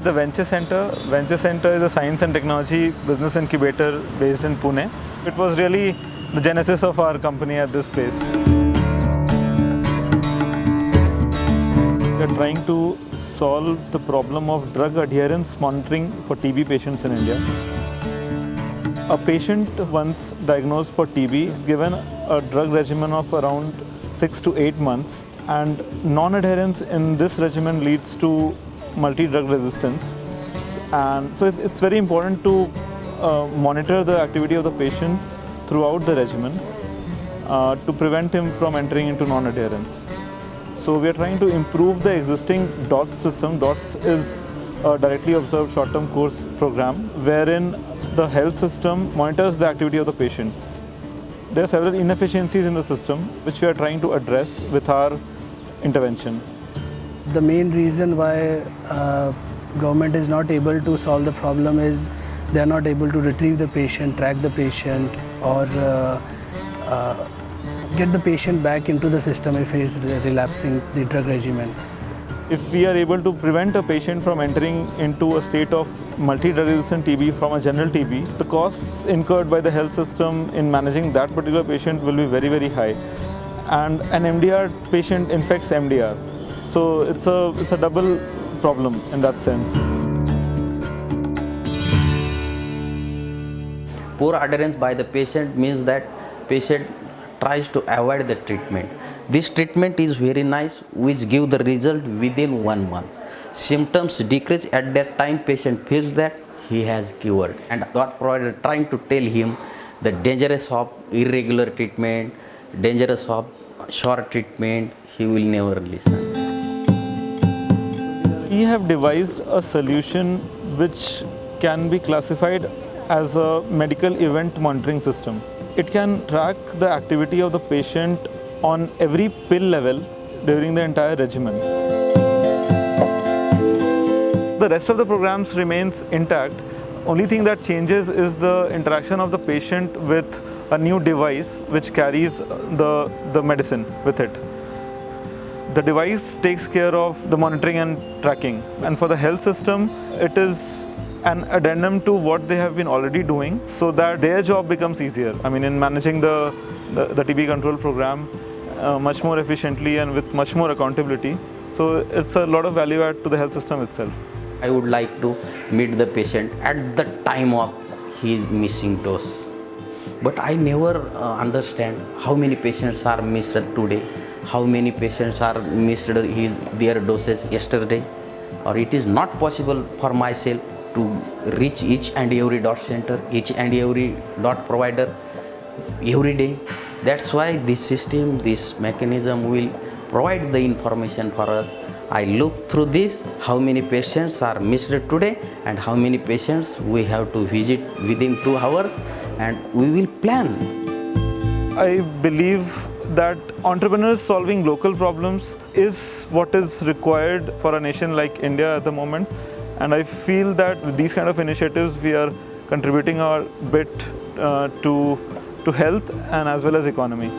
at the Venture Center. Venture Center is a science and technology business incubator based in Pune. It was really the genesis of our company at this place. We are trying to solve the problem of drug adherence monitoring for TB patients in India. A patient once diagnosed for TB is given a drug regimen of around 6 to 8 months, and non-adherence in this regimen leads to multi-drug resistance. And so it's very important to monitor the activity of the patients throughout the regimen to prevent him from entering into non-adherence. So we are trying to improve the existing DOTS system. DOTS is a directly observed short-term course program wherein the health system monitors the activity of the patient. There are several inefficiencies in the system which we are trying to address with our intervention. The main reason why government is not able to solve the problem is they are not able to retrieve the patient, track the patient, or get the patient back into the system if he is relapsing the drug regimen. If we are able to prevent a patient from entering into a state of multi-drug resistant TB from a general TB, the costs incurred by the health system in managing that particular patient will be very, very high. And an MDR patient infects MDR. So it's a double problem in that sense. Poor adherence by the patient means that patient tries to avoid the treatment. This treatment is very nice, which give the result within 1 month. Symptoms decrease at that time, patient feels that he has cured, and God provider trying to tell him the dangers of irregular treatment, dangers of short treatment. He will never listen. We have devised a solution which can be classified as a medical event monitoring system. It can track the activity of the patient on every pill level during the entire regimen. The rest of the programs remains intact. Only thing that changes is the interaction of the patient with a new device which carries the medicine with it. The device takes care of the monitoring and tracking, and for the health system it is an addendum to what they have been already doing so that their job becomes easier. I mean, in managing the TB control program much more efficiently and with much more accountability. So it's a lot of value add to the health system itself. I would like to meet the patient at the time of his missing dose. But I never understand how many patients are missed today, how many patients are missed their doses yesterday, or it is not possible for myself to reach each and every dot center, each and every dot provider every day. That's why this system, this mechanism will provide the information for us. I look through this, how many patients are missed today and how many patients we have to visit within 2 hours, and we will plan. I believe that entrepreneurs solving local problems is what is required for a nation like India at the moment. And I feel that with these kind of initiatives, we are contributing our bit to health and as well as economy.